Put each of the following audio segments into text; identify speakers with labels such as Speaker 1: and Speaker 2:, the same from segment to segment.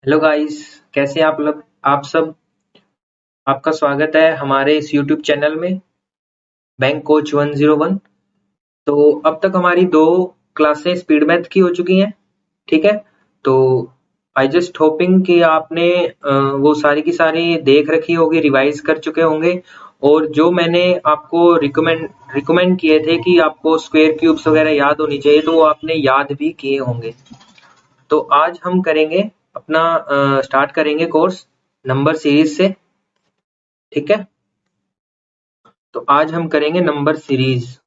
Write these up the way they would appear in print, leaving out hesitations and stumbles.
Speaker 1: Hello guys. कैसे हैं आप सब। आपका स्वागत है हमारे इस यूट्यूब चैनल में बैंक कोच 101। तो अब तक हमारी दो क्लासें स्पीड मैथ की हो चुकी हैं। ठीक है। तो आई जस्ट होपिंग कि आपने वो सारी की सारी देख रखी होगी, रिवाइज कर चुके होंगे। और जो मैंने आपको रिकमेंड किए थे कि आपको स्क्वायर क्यूब्स वगैरह याद होनी चाहिए, तो वो आपने याद भी किए होंगे। तो आज हम करेंगे अपना स्टार्ट करेंगे कोर्स नंबर सीरीज से। ठीक है। तो आज हम करेंगे नंबर सीरीज।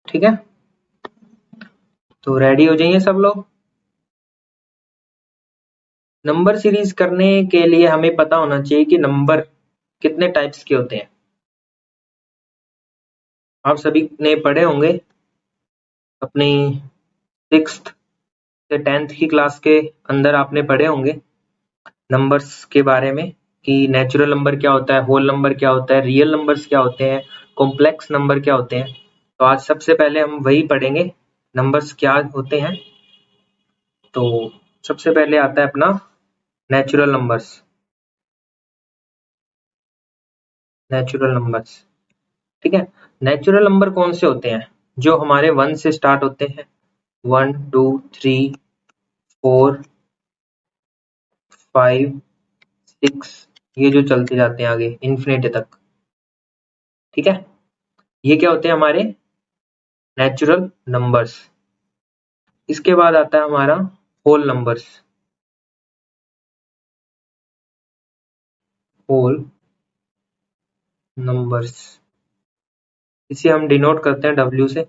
Speaker 1: ठीक है। तो रेडी हो जाइए सब लोग। नंबर सीरीज करने के लिए हमें पता होना चाहिए कि नंबर कितने टाइप्स के होते हैं। आप सभी ने पढ़े होंगे अपनी सिक्स्थ से 10th की क्लास के अंदर, आपने पढ़े होंगे नंबर्स के बारे में कि नेचुरल नंबर क्या होता है, होल नंबर क्या होता है, रियल नंबर्स क्या होते हैं, कॉम्प्लेक्स नंबर क्या होते हैं। तो आज सबसे पहले हम वही पढ़ेंगे, नंबर्स क्या होते हैं। तो सबसे पहले आता है अपना नेचुरल नंबर्स। Natural numbers. ठीक है। नेचुरल नंबर कौन से होते हैं? जो हमारे 1 से स्टार्ट होते हैं। 1 2 3 4 5 6, ये जो चलते जाते हैं आगे इन्फिनिटी तक। ठीक है। ये क्या होते हैं हमारे नेचुरल नंबर्स। इसके बाद आता है हमारा होल नंबर्स। होल नंबर्स, इसे हम डिनोट करते हैं W से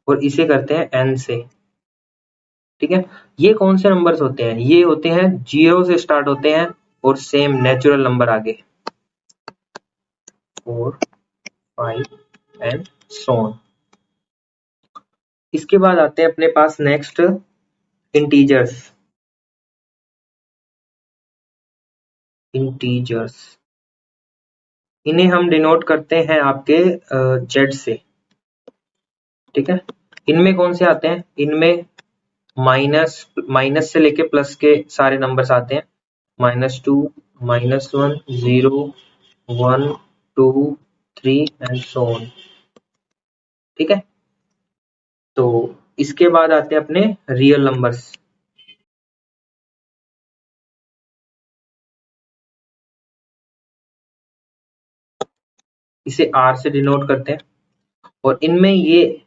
Speaker 1: और इसे करते हैं N से। ठीक है। ये कौन से नंबर्स होते हैं? ये होते हैं 0 से स्टार्ट होते हैं और सेम नेचुरल नंबर आगे 4 5 एंड सो ऑन। इसके बाद आते हैं अपने पास नेक्स्ट इंटीजर्स। इंटीजर्स, इन्हें हम डिनोट करते हैं आपके जेड से। ठीक है। इनमें कौन से आते हैं? इनमें माइनस माइनस से लेके प्लस के सारे नंबर्स आते हैं। -2 -1 0 1 2 3 एंड सो ऑन। ठीक है। तो इसके बाद आते हैं अपने रियल नंबर्स। इसे R से डिनोट करते हैं और इनमें ये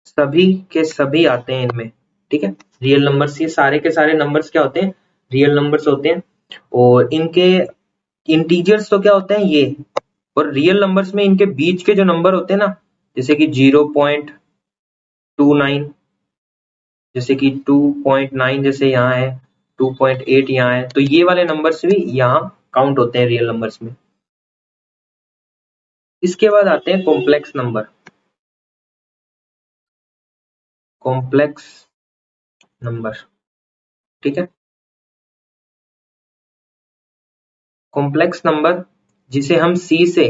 Speaker 1: सभी के सभी आते हैं इनमें। ठीक है। रियल नंबर्स, ये सारे के सारे नंबर्स क्या होते हैं? रियल नंबर्स होते हैं। और इनके इंटीजर्स तो क्या होते हैं ये, और रियल नंबर्स में इनके बीच के जो नंबर होते हैं ना, जैसे कि 0.29, जैसे कि 2.9, जैसे यहाँ है 2.8 यहाँ है, तो ये वाले नंबर्स भी यहाँ काउंट होते हैं रियल नंबर्स में। इसके बाद आते हैं कॉम्प्लेक्स नंबर। Complex number. ठीक है। कॉम्प्लेक्स नंबर जिसे हम C से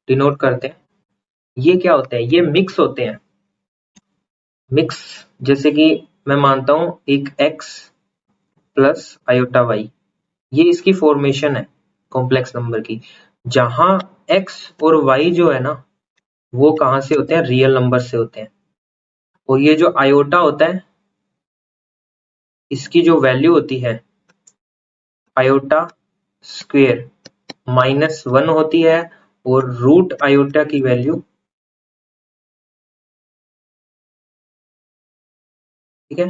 Speaker 1: डिनोट करते हैं, ये क्या होते हैं? ये मिक्स होते हैं। मिक्स, जैसे कि मैं मानता हूं एक x प्लस आयोटा y, ये इसकी फॉर्मेशन है कॉम्प्लेक्स नंबर की। जहां x और y जो है ना, वो कहां से होते हैं? रियल नंबर से होते हैं। और ये जो आयोटा होता है, इसकी जो वैल्यू होती है आयोटा स्क्वेयर -1 होती है, और रूट आयोटा की वैल्यू, ठीक है,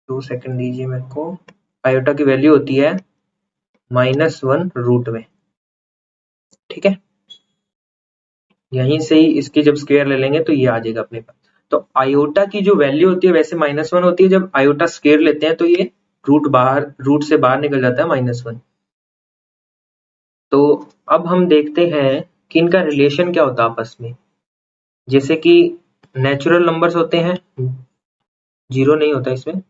Speaker 1: 2 सेकंड दीजिए मेरे को, आयोटा की वैल्यू होती है -1 रूट में। ठीक है। यहीं से ही इसकी जब स्क्वायर ले लेंगे तो ये आ जाएगा अपने पास। तो आयोटा की जो वैल्यू होती है वैसे -1 होती है, जब आयोटा स्क्वायर लेते हैं तो ये रूट से बाहर निकल जाता है -1। तो अब हम देखते हैं कि इनका रिलेशन क्या होता है आपस में। जैसे कि नेचुरल नंबर्स होते हैं, जीरो नहीं होता इसमें,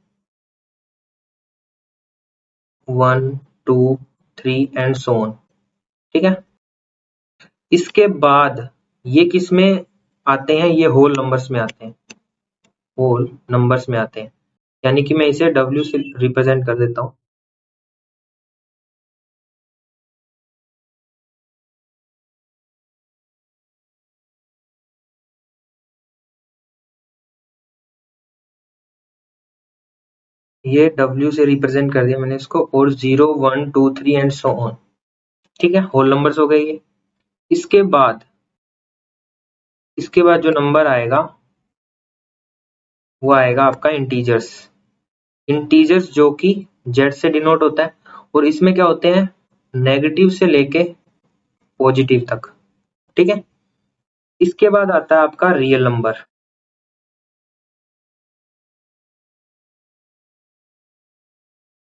Speaker 1: 1 2 3 एंड सो ऑन। ठीक है। इसके बाद ये किस में आते हैं, ये होल नंबर्स में आते हैं, होल नंबर्स में आते हैं, यानी कि मैं इसे W से रिप्रेजेंट कर देता हूं। ये W से रिप्रेजेंट कर दिया मैंने इसको, और 0 1 2 3 एंड सो ऑन। ठीक है, होल नंबर्स हो गए ये। इसके बाद जो नंबर आएगा वो आएगा आपका इंटीजर्स। इंटीजर्स जो कि Z से डिनोट होता है, और इसमें क्या होते हैं, नेगेटिव से लेके पॉजिटिव तक। ठीक है, इसके बाद आता है आपका रियल नंबर,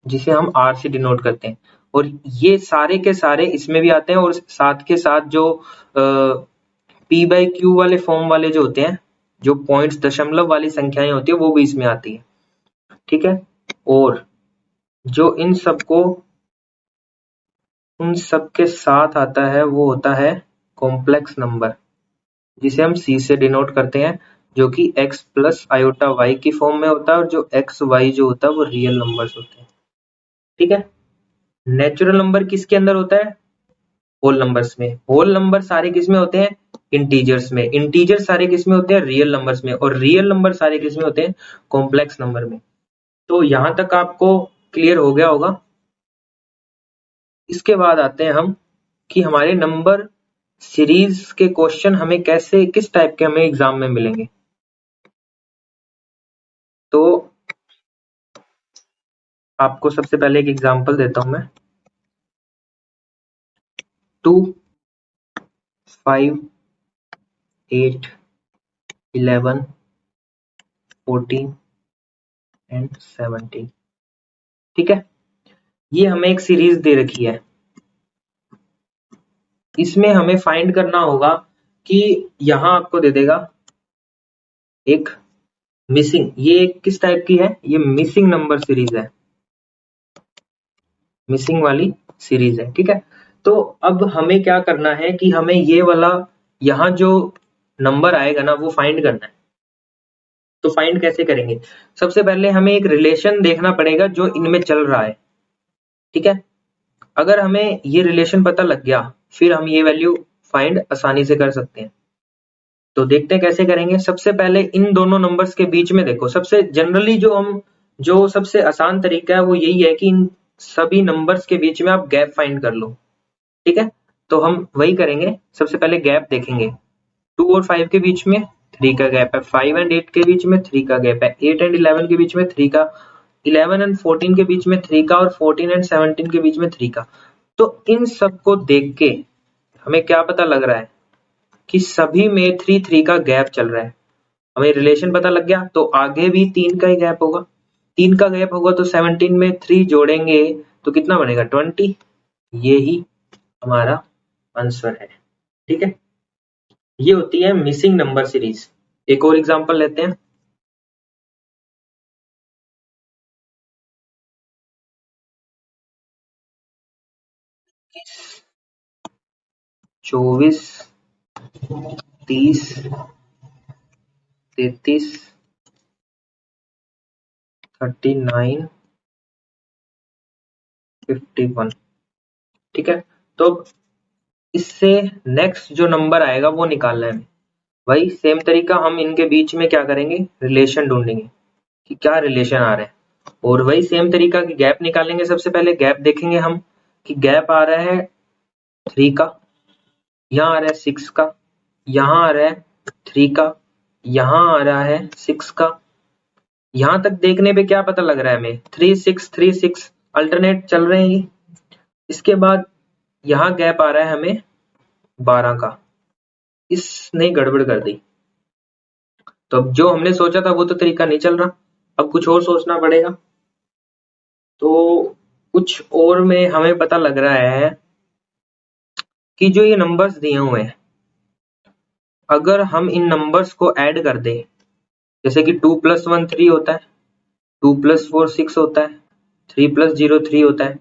Speaker 1: जिसे हम R से डिनोट करते हैं, और ये सारे के सारे इसमें भी आते हैं, और साथ के साथ जो P/Q वाले फॉर्म वाले जो होते हैं, जो पॉइंट्स दशमलव वाली संख्याएं होती है, वो भी इसमें आती है। ठीक है, और जो इन सबको उन सब के साथ आता है वो होता है कॉम्प्लेक्स नंबर, जिसे हम C से डिनोट करते हैं, जो कि x प्लस आयोटा y की फॉर्म में होता है, और जो x y जो होता है वो रियल नंबर्स होते हैं। ठीक है, नेचुरल नंबर किसके अंदर होता है, होल नंबर्स में। होल नंबर सारे किस में होते हैं, इंटीजर्स में। इंटीजर सारे किस में होते हैं, रियल नंबर्स में। और रियल नंबर सारे किस में होते हैं, कॉम्प्लेक्स नंबर में। तो यहां तक आपको क्लियर हो गया होगा। इसके बाद आते हैं हम कि हमारे नंबर सीरीज के क्वेश्चन हमें कैसे, किस टाइप के हमें एग्जाम में मिलेंगे। तो आपको सबसे पहले एक एग्जांपल देता हूं मैं। 2 5 8 11 14 एंड 17। ठीक है, ये हमें एक सीरीज दे रखी है। इसमें हमें फाइंड करना होगा कि यहां आपको दे देगा एक मिसिंग, ये किस टाइप की है, ये मिसिंग नंबर सीरीज है, मिसिंग वाली सीरीज है। ठीक है, तो अब हमें क्या करना है कि हमें ये वाला यहाँ जो नंबर आएगा ना वो फाइंड करना है। तो फाइंड कैसे करेंगे, सबसे पहले हमें एक रिलेशन देखना पड़ेगा जो इनमें चल रहा है। ठीक है, अगर हमें ये रिलेशन पता लग गया, फिर हम ये वैल्यू फाइंड आसानी से कर सकते हैं। तो देखते हैं कैसे करेंगे। सबसे पहले इन दोनों नंबर्स के बीच में देखो, सबसे जनरली जो सबसे आसान तरीका है वो यही है कि इन सभी नंबर्स के बीच में आप गैप फाइंड कर लो। ठीक है, तो हम वही करेंगे। सबसे पहले गैप देखेंगे, 2 और 5 के बीच में 3 का गैप है, 5 एंड 8 के बीच में 3 का गैप है, 8 एंड 11 के बीच में 3 का, 11 एंड 14 के बीच में 3 का, और 14 एंड 17 के बीच में 3 का। तो इन सब को देख के हमें क्या पता लग रहा है कि सभी में 3 3 का गैप चल रहा है। हमें रिलेशन पता लग गया, तो आगे भी 3 का ही गैप होगा। 3 का गैप होगा तो 17 में 3 जोड़ेंगे तो कितना बनेगा, 20। ये ही हमारा आंसर है। ठीक है, ये होती है मिसिंग नंबर सीरीज। एक और एग्जांपल लेते हैं। 24 30 33 39 51। ठीक है, तो इससे नेक्स्ट जो नंबर आएगा वो निकालना है। वही सेम तरीका, हम इनके बीच में क्या करेंगे, रिलेशन ढूंढेंगे कि क्या रिलेशन आ रहा है, और वही सेम तरीका की गैप निकालेंगे। सबसे पहले गैप देखेंगे हम कि गैप आ रहा है 3 का, यहाँ आ रहा है 6 का, यहाँ आ रहा है 3 का, यहाँ आ रहा है 6 का। यहाँ तक देखने पे क्या पता लग रहा है हमें, 3 6 3 6 अल्टरनेट चल रहे हैं ये। इसके बाद यहाँ गैप आ रहा है हमें 12 का, इसने गड़बड़ कर दी। तो अब जो हमने सोचा था वो तो तरीका नहीं चल रहा, अब कुछ और सोचना पड़ेगा। तो कुछ और में हमें पता लग रहा है कि जो ये नंबर्स दिए हुए हैं, अगर हम इन नंबर्स को ऐड कर दें, जैसे कि 2 + 1 3 होता है, 2 + 4 6 होता है, 3 + 0 3 होता है,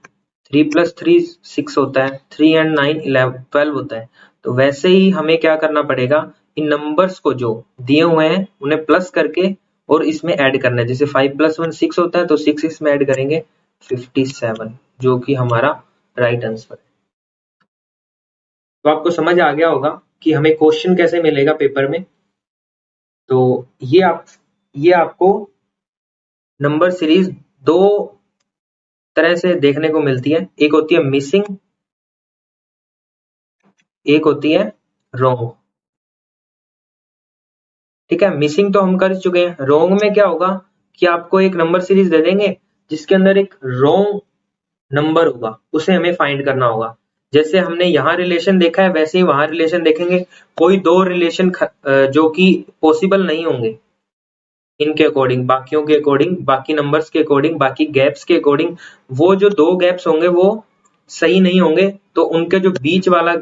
Speaker 1: 3 + 3 6 होता है, 3 एंड 9 11 12 होता है। तो वैसे ही हमें क्या करना पड़ेगा, इन नंबर्स को जो दिए हुए हैं उन्हें प्लस करके और इसमें ऐड करना है। जैसे 5 + 1 6 होता है, तो 6 इसमें ऐड करेंगे 57, जो कि हमारा राइट आंसर है। तो आपको समझ आ गया होगा कि हमें क्वेश्चन कैसे मिलेगा पेपर में। तो ये आपको नंबर सीरीज दो तरह से देखने को मिलती है, एक होती है मिसिंग, एक होती है रोंग। ठीक है, मिसिंग तो हम कर चुके हैं। रोंग में क्या होगा कि आपको एक नंबर सीरीज दे देंगे जिसके अंदर एक रोंग नंबर होगा, उसे हमें फाइंड करना होगा। जैसे हमने यहाँ रिलेशन देखा है वैसे ही वहां रिलेशन देखेंगे। कोई दो रिलेशन जो कि पॉसिबल नहीं होंगे इनके अकॉर्डिंग, बाकियों के अकॉर्डिंग, बाकी नंबर्स के अकॉर्डिंग, बाकी गैप्स के अकॉर्डिंग, वो जो दो गैप्स होंगे वो सही नहीं होंगे, तो उनके जो बीच वाला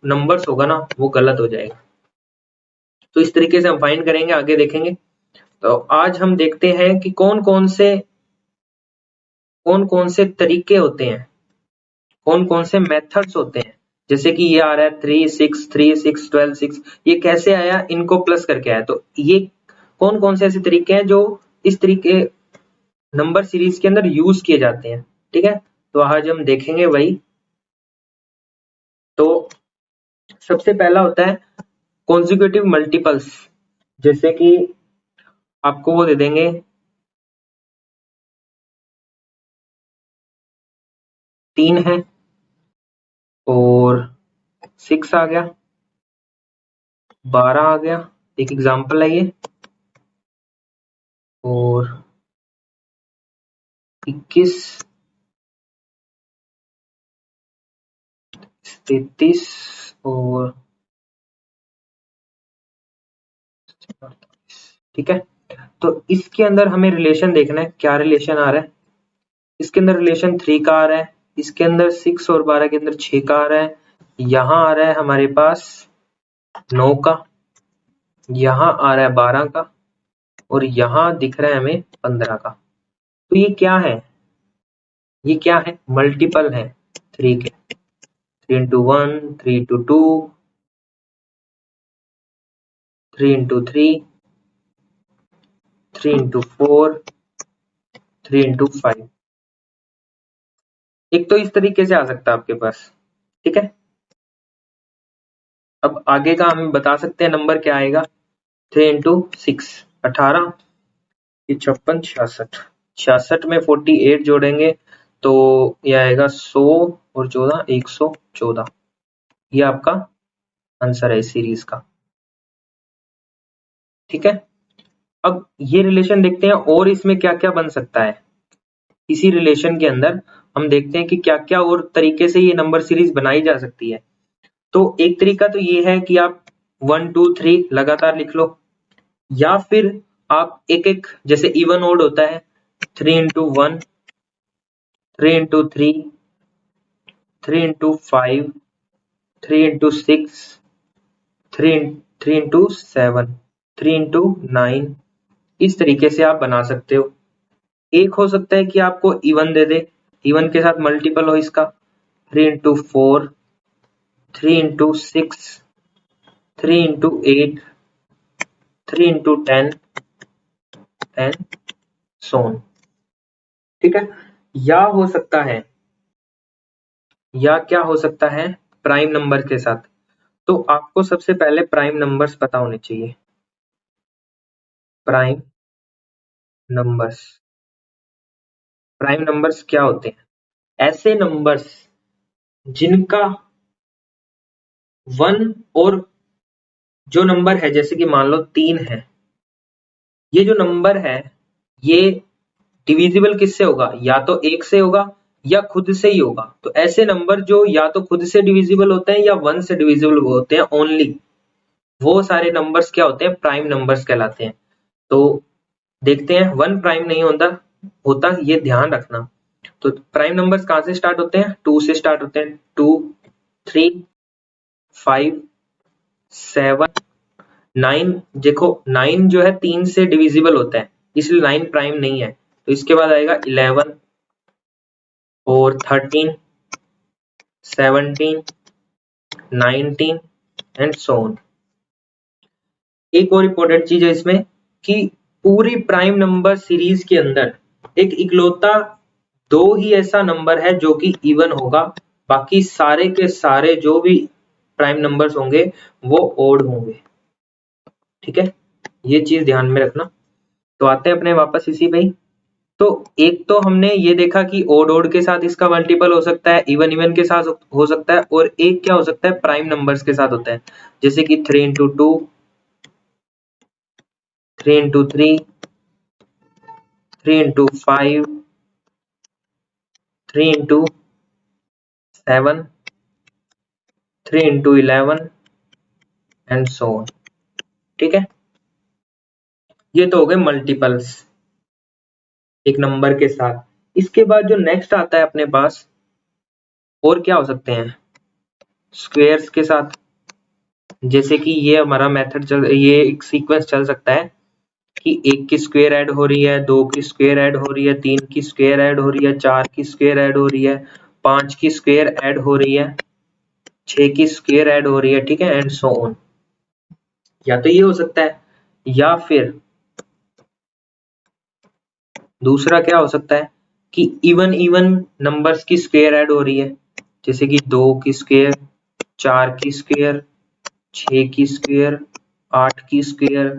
Speaker 1: नंबर्स होगा ना वो गलत हो जाएगा। तो इस तरीके से हम फाइंड करेंगे, आगे देखेंगे। तो आज हम देखते हैं कि कौन कौन से तरीके होते हैं, कौन कौन से मेथड्स होते हैं। जैसे कि ये आ रहा है 3 6 3 6 12 6, ये कैसे आया, इनको प्लस करके आया। तो ये कौन कौन से ऐसे तरीके हैं जो इस तरीके नंबर सीरीज के अंदर यूज किए जाते हैं। ठीक है, तो आज हम देखेंगे वही। तो सबसे पहला होता है कॉन्जिक्यूटिव मल्टीपल्स। जैसे कि आपको वो दे देंगे 3 है और 6 आ गया, 12 आ गया, एक एग्जांपल है ये, और 21 33 और, ठीक है। तो इसके अंदर हमें रिलेशन देखना है, क्या रिलेशन आ रहा है। इसके अंदर रिलेशन 3 का आ रहा है, इसके अंदर 6 और 12 के अंदर 6 का आ रहा है, यहाँ आ रहा है हमारे पास 9 का, यहाँ आ रहा है 12 का, और यहाँ दिख रहा है हमें 15 का। तो ये क्या है, ये क्या है, मल्टीपल है 3 के। 3 × 1, 3 × 2, 3 × 3, 3 × 4, 3 × 5। एक तो इस तरीके से आ सकता है आपके पास। ठीक है, अब आगे का हम बता सकते हैं नंबर क्या आएगा। 3 × 6 18, ये 56 66, 66 में 48 जोड़ेंगे तो ये आएगा 100 और 14 114। ये आपका आंसर है इस सीरीज का। ठीक है, अब ये रिलेशन देखते हैं और इसमें क्या क्या बन सकता है। इसी रिलेशन के अंदर हम देखते हैं कि क्या क्या और तरीके से ये नंबर सीरीज बनाई जा सकती है। तो एक तरीका तो ये है कि आप 1 2 3 लगातार लिख लो, या फिर आप एक एक, जैसे इवन ओड होता है 3 × 1, 3 × 3, 3 × 5, 3 × 6, 3 × 7, 3 × 9, इस तरीके से आप बना सकते हो। एक हो सकता है कि आपको इवन दे दे, इवन के साथ मल्टीपल हो इसका, 3 × 4, 3 × 6, 3 × 8, 3 × 10 एंड सो ऑन। ठीक है, या हो सकता है, या क्या हो सकता है, प्राइम नंबर के साथ। तो आपको सबसे पहले प्राइम नंबर्स पता होने चाहिए। प्राइम नंबर्स, प्राइम नंबर्स क्या होते हैं, ऐसे नंबर्स जिनका 1 और जो नंबर है, जैसे कि मान लो 3 है, ये जो नंबर है ये डिविजिबल किससे होगा, या तो 1 से होगा या खुद से ही होगा। तो ऐसे नंबर जो या तो खुद से डिविजिबल होते हैं या 1 से डिविजिबल होते हैं ओनली, वो सारे नंबर्स क्या होते हैं, प्राइम नंबर्स कहलाते हैं। तो देखते हैं, 1 प्राइम नहीं होता, ये ध्यान रखना। तो प्राइम नंबर्स कहां से स्टार्ट होते हैं, 2 से स्टार्ट होते हैं, 2 3 5 7 9। देखो 9 जो है 3 से डिविजिबल होता है, इसलिए 9 प्राइम नहीं है। तो इसके बाद आएगा 11 और 13 17 19 एंड सो ऑन। एक और इम्पोर्टेंट चीज है इसमें कि पूरी प्राइम नंबर सीरीज के अंदर एक इकलौता दो ही ऐसा नंबर है जो कि इवन होगा, बाकी सारे के सारे जो भी प्राइम नंबर्स होंगे वो ओड होंगे। ठीक है, ये चीज ध्यान में रखना। तो आते हैं अपने वापस इसी पे ही। तो एक तो हमने ये देखा कि ओड ओड के साथ इसका मल्टीपल हो सकता है, इवन इवन के साथ हो सकता है, और एक क्या हो सकता है, प्राइम नंबर्स के साथ होता है, जैसे कि 3 into 2, 3 into 3, 3 into 5, 3 into 7, 3 into 11 and so on. ठीक है, ये तो हो गए मल्टीपल्स एक नंबर के साथ। इसके बाद जो नेक्स्ट आता है अपने पास, और क्या हो सकते हैं, स्क्वेयर्स के साथ। जैसे कि ये हमारा मेथड ये एक सीक्वेंस चल सकता है कि 1 की स्क्वायर ऐड हो रही है, 2 की स्क्वायर ऐड हो रही है, 3 की स्क्वायर ऐड हो रही है, 4 की स्क्वायर ऐड हो रही है, 5 की स्क्वायर ऐड हो रही है, 6 की स्क्वायर ऐड हो रही है। ठीक है, एंड सो ऑन। या तो ये हो सकता है, या फिर दूसरा क्या हो सकता है कि इवन इवन नंबर्स की स्क्वायर ऐड हो रही है, जैसे कि 2 की स्क्वायर, 4 की स्क्वायर, 6 की स्क्वायर, 8 की स्क्वायर,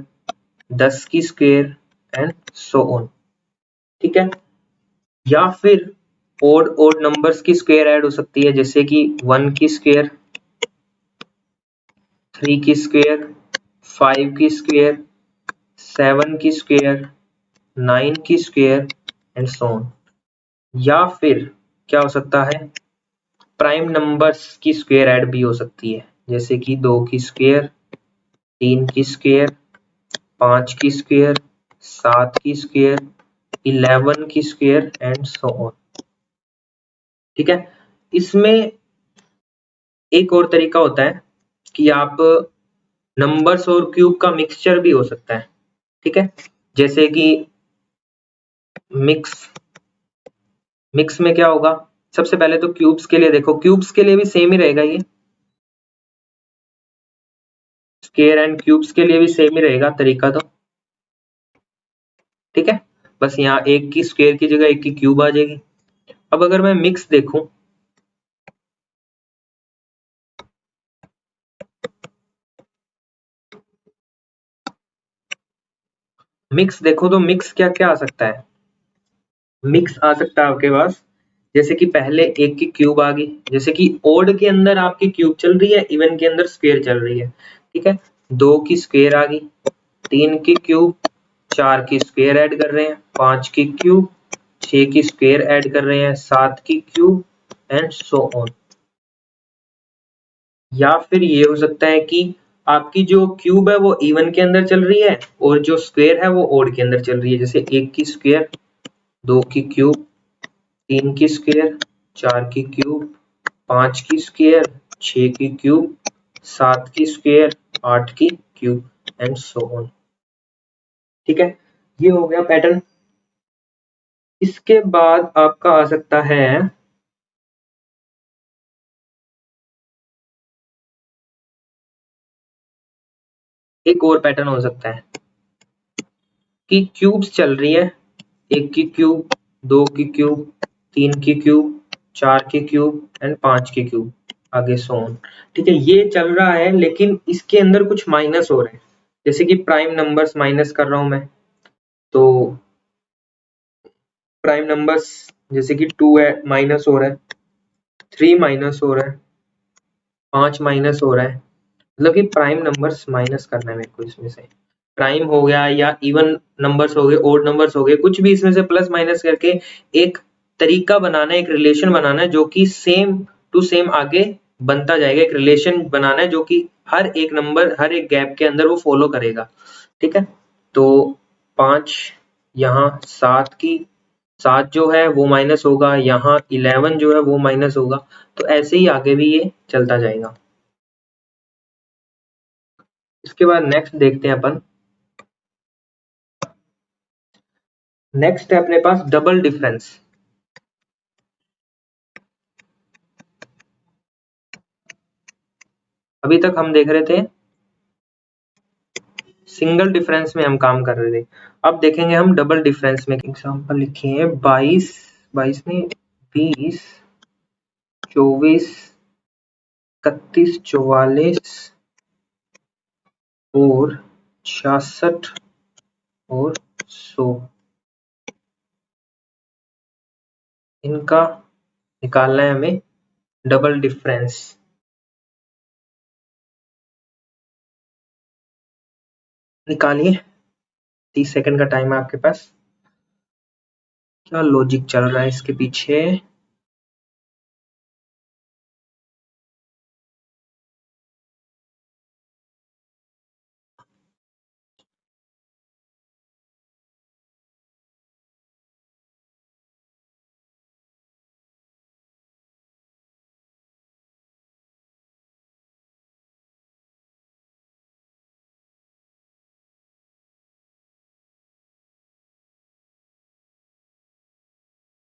Speaker 1: 10 की स्क्वायर एंड सो ऑन। ठीक है, या फिर ओड ओड नंबर्स की स्क्वायर ऐड हो सकती है, जैसे कि 1 की स्क्वायर, 3 की स्क्वायर, 5 की स्क्वायर, 7 की स्क्वायर, 9 की स्क्वायर एंड सो ऑन। या फिर क्या हो सकता है, प्राइम नंबर्स की स्क्वायर ऐड भी हो सकती है, जैसे कि 2 की स्क्वायर, 3 की स्क्वायर, 5 की स्क्वायर, 7 की स्क्वायर, 11 की स्क्वायर एंड सो ऑन। ठीक है, इसमें एक और तरीका होता है कि आप नंबर्स और क्यूब का मिक्सचर भी हो सकता है। ठीक है, जैसे कि मिक्स मिक्स में क्या होगा, सबसे पहले तो क्यूब्स के लिए देखो, क्यूब्स के लिए भी सेम ही रहेगा, ये स्क्वायर एंड क्यूब्स के लिए भी सेम ही रहेगा तरीका तो। ठीक है, बस यहाँ एक की स्क्वायर की जगह एक की क्यूब आ जाएगी। अब अगर मैं मिक्स देखूं, मिक्स देखो तो मिक्स क्या क्या आ सकता है, मिक्स आ सकता है आपके पास, जैसे कि पहले एक की क्यूब आ गई, जैसे कि ओड के अंदर आपकी क्यूब चल रही है, इवन के अंदर स्क्वायर चल रही है। ठीक है, 2 की स्क्वायर आ गई, 3 की क्यूब, 4 की स्क्वायर ऐड कर रहे हैं, 5 की क्यूब, 6 की स्क्वायर ऐड कर रहे हैं, 7 की क्यूब एंड सो ऑन। या फिर ये हो सकता है कि आपकी जो क्यूब है वो इवन के अंदर चल रही है और जो स्क्वायर है वो ओड के अंदर चल रही है, जैसे 1 की स्क्वायर, 2 की क्यूब, 3 की स्क्वायर, 4 की क्यूब, 5 की स्क्वायर, 6 की क्यूब, 7 की स्क्वायर, 8 की क्यूब एंड सो ऑन। ठीक है, ये हो गया पैटर्न। इसके बाद आपका आ सकता है एक और पैटर्न हो सकता है कि क्यूब्स चल रही है, 1 की क्यूब, 2 की क्यूब, 3 की क्यूब, 4 की क्यूब एंड 5 की क्यूब, आगे सो ऑन। ठीक है, ये चल रहा है लेकिन इसके अंदर कुछ माइनस हो रहे हैं, जैसे कि प्राइम नंबर्स माइनस कर रहा हूं मैं, तो प्राइम नंबर्स जैसे कि 2 है माइनस हो रहा है, 3 माइनस हो रहा है, 5 माइनस हो रहा है, मतलब कि प्राइम नंबर्स माइनस करना है मेरे को इसमें से। प्राइम हो गया या इवन नंबर्स हो गए, ओड नंबर्स हो गए, कुछ भी इसमें से प्लस माइनस करके एक तरीका बनाना है, एक रिलेशन बनाना है जो कि सेम टू सेम आगे बनता जाएगा, एक रिलेशन बनाना है जो कि हर एक नंबर हर एक गैप के अंदर वो फॉलो करेगा। ठीक है, तो 5 यहाँ 7 की 7 जो है वो माइनस होगा, यहाँ 11 जो है वो माइनस होगा, तो ऐसे ही आगे भी ये चलता जाएगा। इसके बाद नेक्स्ट देखते हैं अपन, नेक्स्ट है अपने पास डबल डिफरेंस। अभी तक हम देख रहे थे सिंगल डिफरेंस में हम काम कर रहे थे, अब देखेंगे हम डबल डिफरेंस में। एग्जांपल लिखिए 22 22 नहीं 20 24 31 44 और 66 और 100, इनका निकालना है हमें डबल डिफरेंस। निकालिए, 30 सेकंड का टाइम है आपके पास। क्या लॉजिक चल रहा है इसके पीछे?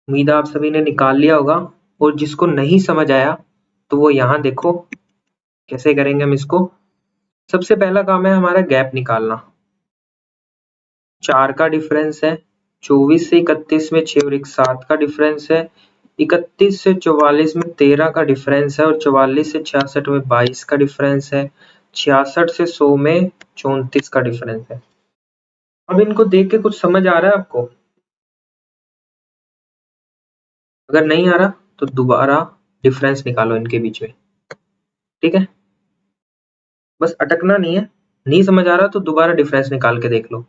Speaker 1: उम्मीद है आप सभी ने निकाल लिया होगा, और जिसको नहीं समझ आया तो वो यहाँ देखो कैसे करेंगे हम इसको। सबसे पहला काम है हमारा गैप निकालना। 4 का डिफरेंस है, 24 से 31 में 6 और 1 7 का डिफरेंस है, 31 से 44 में 13 का डिफरेंस है, और 44 से 66 में 22 का डिफरेंस है, 66 से 100 में 34 का डिफरेंस है। अब इनको देख के कुछ समझ आ रहा है आपको? अगर नहीं आ रहा तो दोबारा डिफरेंस निकालो इनके बीच में, ठीक है? बस अटकना नहीं है, नहीं समझ आ रहा तो दोबारा डिफरेंस निकाल के देख लो।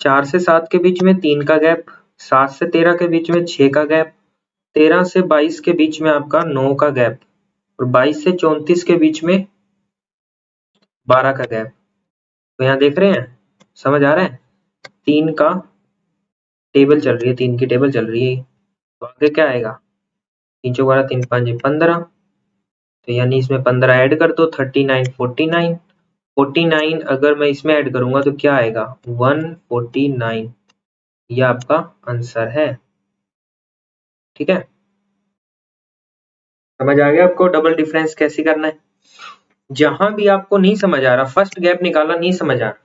Speaker 1: 4 से 7 के बीच में 3 का गैप, 7 से 13 के बीच में 6 का गैप, 13 से 22 के बीच में आपका 9 का गैप, और 22 से 34 के बीच में 12 का गैप। तो यहाँ देख रहे हैं, समझ आ रहा है? 3 का टेबल चल रही है, 3 की टेबल चल रही है। तो आगे क्या आएगा? 3 चौक 12 3 5 15, तो यानी इसमें 15 ऐड कर दो, 39 49, 49 अगर मैं इसमें ऐड करूंगा तो क्या आएगा? 149। ये आपका आंसर है, ठीक है? समझ आ गया आपको डबल डिफरेंस कैसे करना है? जहां भी आपको नहीं समझ आ रहा, फर्स्ट गैप निकाला नहीं समझ आ रहा,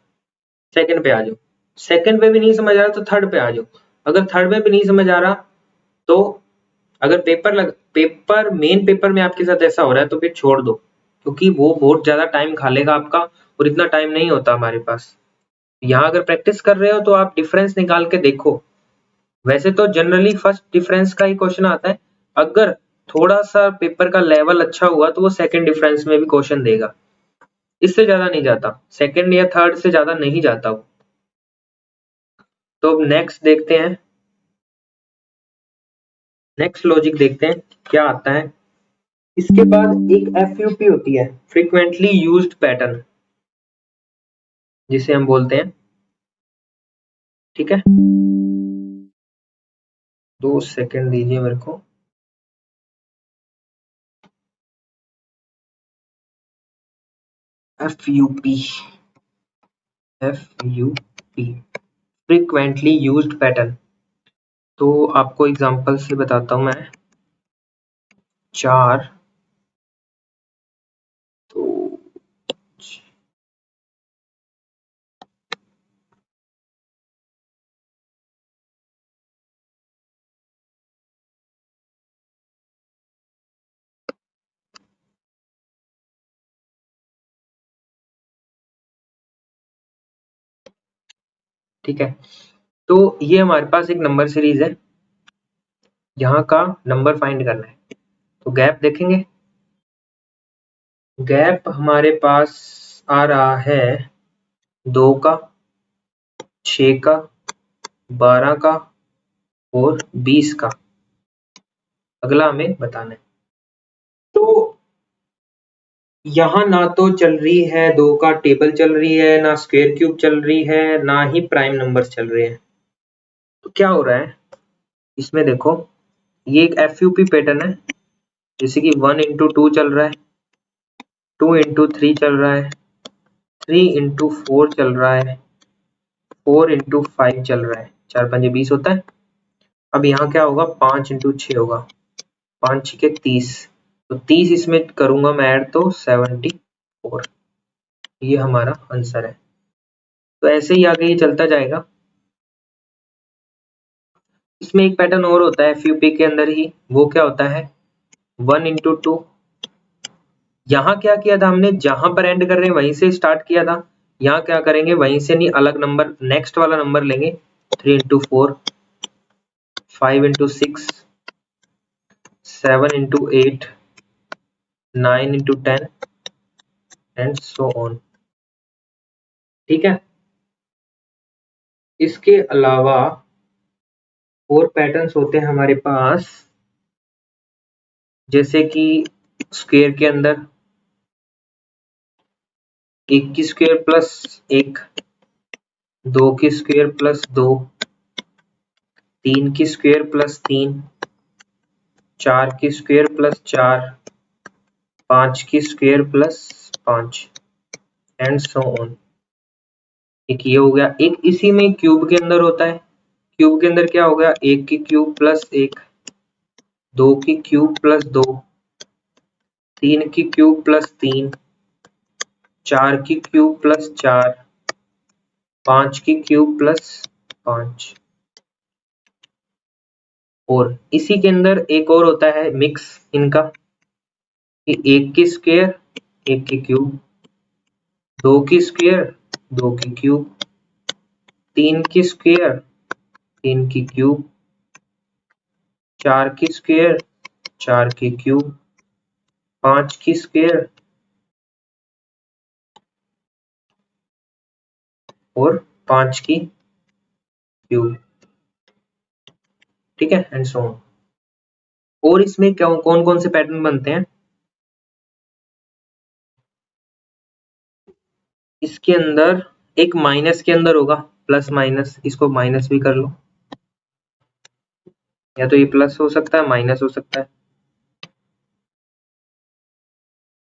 Speaker 1: सेकंड पे आ जाओ। सेकंड पे भी नहीं समझ आ रहा तो थर्ड पे आ जाओ। अगर थर्ड में भी नहीं समझ आ रहा तो अगर पेपर मेन पेपर में आपके साथ ऐसा हो रहा है तो फिर छोड़ दो, क्योंकि वो बहुत ज्यादा टाइम खा लेगा आपका, और इतना टाइम नहीं होता हमारे पास। यहाँ अगर प्रैक्टिस कर रहे हो तो आप डिफरेंस निकाल के देखो। वैसे तो जनरली फर्स्ट डिफरेंस का ही क्वेश्चन आता है, अगर थोड़ा सा पेपर का लेवल अच्छा हुआ तो वो सेकंड डिफरेंस में भी क्वेश्चन देगा, इससे ज्यादा नहीं जाता, सेकंड या थर्ड से ज्यादा नहीं जाता वो। तो अब नेक्स्ट देखते हैं, नेक्स्ट लॉजिक देखते हैं क्या आता है। इसके बाद एक एफयूपी होती है, फ्रीक्वेंटली यूज्ड पैटर्न, जिसे हम बोलते हैं, ठीक है? 2 सेकंड दीजिए मेरे को। एफयूपी, एफयूपी फ्रीक्वेंटली यूज्ड पैटर्न। तो आपको एग्जांपल से बताता हूं मैं। 4 तो ठीक है, तो ये हमारे पास एक नंबर सीरीज है, यहाँ का नंबर फाइंड करना है। तो गैप देखेंगे, गैप हमारे पास आ रहा है 2 का, 6 का, 12 का और 20 का। अगला हमें बताना है। तो यहाँ ना तो चल रही है 2 का टेबल चल रही है, ना स्क्वायर क्यूब चल रही है, ना ही प्राइम नंबर्स चल रहे हैं। तो क्या हो रहा है इसमें? देखो, ये एक एफयूपी पैटर्न है, जैसे कि 1 इंटू 2 चल रहा है, 2 इंटू 3 चल रहा है, 3 इंटू 4 चल रहा है, 4 इंटू 5 चल रहा है, 4 5 20 होता है। अब यहाँ क्या होगा? 5 इंटू 6 होगा, 5 6 30, तो 30 इसमें करूंगा मैं ऐड तो 74, ये हमारा आंसर है। तो ऐसे ही आगे ये चलता जाएगा। इसमें एक पैटर्न और होता है FUP के अंदर ही, वो क्या होता है 1 into 2। यहाँ क्या किया था हमने, जहां पर एंड कर रहे हैं वहीं से स्टार्ट किया था। यहाँ क्या करेंगे, वहीं से नहीं, अलग नंबर नेक्स्ट वाला नंबर लेंगे। 3 into 4, 5 into 6, 7 into 8, 9 into 10 and so on. ठीक है। इसके अलावा और पैटर्न्स होते हैं हमारे पास, जैसे कि स्क्वायर के अंदर 1 की स्क्वायर प्लस 1, 2 की स्क्वायर प्लस 2, 3 की स्क्वायर प्लस 3, 4 की स्क्वायर प्लस 4, 5 की square plus 5 and so on. एक ये हो गया। एक इसी में क्यूब के अंदर होता है। क्यूब के अंदर क्या हो गया, 1 की क्यूब प्लस 1, 2 की क्यूब प्लस 2, 3 की क्यूब प्लस 3, 4 की क्यूब प्लस 4, 5 की क्यूब प्लस 5। और इसी के अंदर एक और होता है मिक्स इनका, कि 1 की स्क्वायर 1 की क्यूब, 2 की स्क्वायर 2 की क्यूब, 3 की स्क्वायर 3 की क्यूब, 4 की स्क्वायर 4 की क्यूब, 5 की स्क्वायर और 5 की क्यूब। ठीक है, एंड सो ऑन। और इसमें क्या कौन कौन से पैटर्न बनते हैं, इसके अंदर एक माइनस के अंदर होगा, प्लस माइनस, इसको माइनस भी कर लो, या तो ये प्लस हो सकता है माइनस हो सकता है।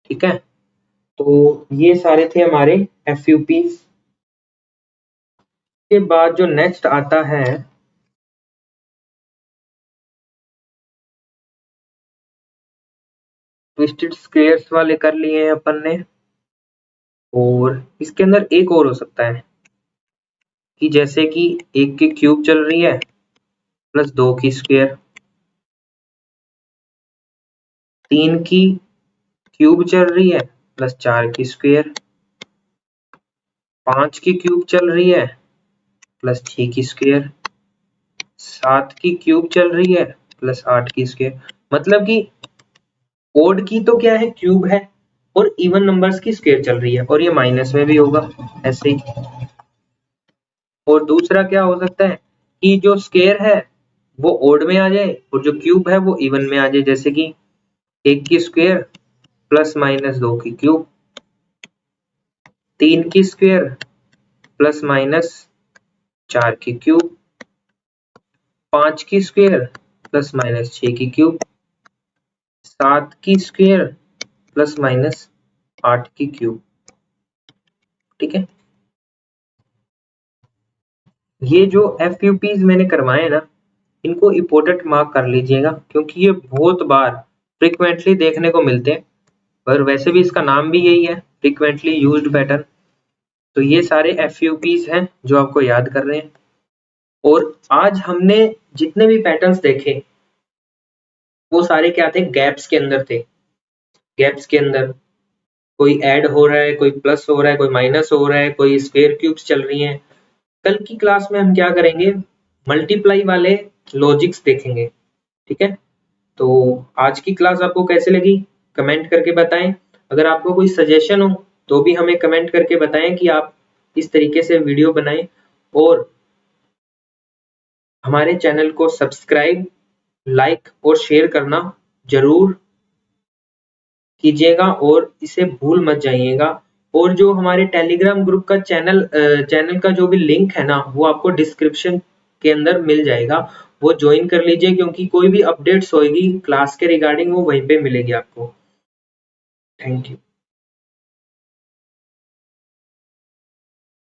Speaker 1: ठीक है, तो ये सारे थे हमारे FUPs। के बाद जो नेक्स्ट आता है ट्विस्टेड स्क्वेयर्स वाले, कर लिए हैं अपन ने। और इसके अंदर एक और हो सकता है कि जैसे कि 1 की क्यूब चल रही है प्लस 2 की स्क्वायर, 3 की क्यूब चल रही है प्लस 4 की स्क्वायर, 5 की क्यूब चल रही है प्लस 6 की स्क्वायर, 7 की क्यूब चल रही है प्लस 8 की स्क्वायर। मतलब कि ओड की तो क्या है, क्यूब है, और इवन नंबर्स की स्क्वायर चल रही है, और ये माइनस में भी होगा ऐसे ही। और दूसरा क्या हो सकता है कि जो स्क्वायर है वो ओड में आ जाए और जो क्यूब है वो इवन में आ जाए, जैसे कि 1 की स्क्वायर प्लस माइनस 2 की क्यूब, 3 की स्क्वायर प्लस माइनस 4 की क्यूब, 5 की स्क्वायर प्लस माइनस 6 की क्यूब, 7 की स्क्वायर प्लस माइनस 8 की क्यूब। ठीक है, ये जो FUPs मैंने करवाए ना, इनको इंपोर्टेंट मार्क कर लीजिएगा, क्योंकि ये बहुत बार फ्रिक्वेंटली देखने को मिलते हैं, पर वैसे भी इसका नाम भी यही है, फ्रिक्वेंटली यूज्ड पैटर्न। तो ये सारे FUPs हैं जो आपको याद कर रहे हैं। और आज हमने जितने भी पैटर्न्स देखे वो सारे क्या थे, गैप्स के अंदर थे। गैप्स के अंदर कोई ऐड हो रहा है, कोई प्लस हो रहा है, कोई माइनस हो रहा है, कोई स्क्वायर क्यूब्स चल रही हैं। कल की क्लास में हम क्या करेंगे, मल्टीप्लाई वाले लॉजिक्स देखेंगे। ठीक है, तो आज की क्लास आपको कैसे लगी कमेंट करके बताएं। अगर आपको कोई सजेशन हो तो भी हमें कमेंट करके बताएं कि आप इस तरीके से वीडियो बनाएं। और हमारे चैनल को सब्सक्राइब, लाइक और शेयर करना जरूर कीजिएगा, और इसे भूल मत जाइएगा। और जो हमारे टेलीग्राम ग्रुप का चैनल का जो भी लिंक है ना, वो आपको डिस्क्रिप्शन के अंदर मिल जाएगा, वो ज्वाइन कर लीजिए, क्योंकि कोई भी अपडेट्स होगी क्लास के रिगार्डिंग वो वहीं पे मिलेगी आपको। Thank you.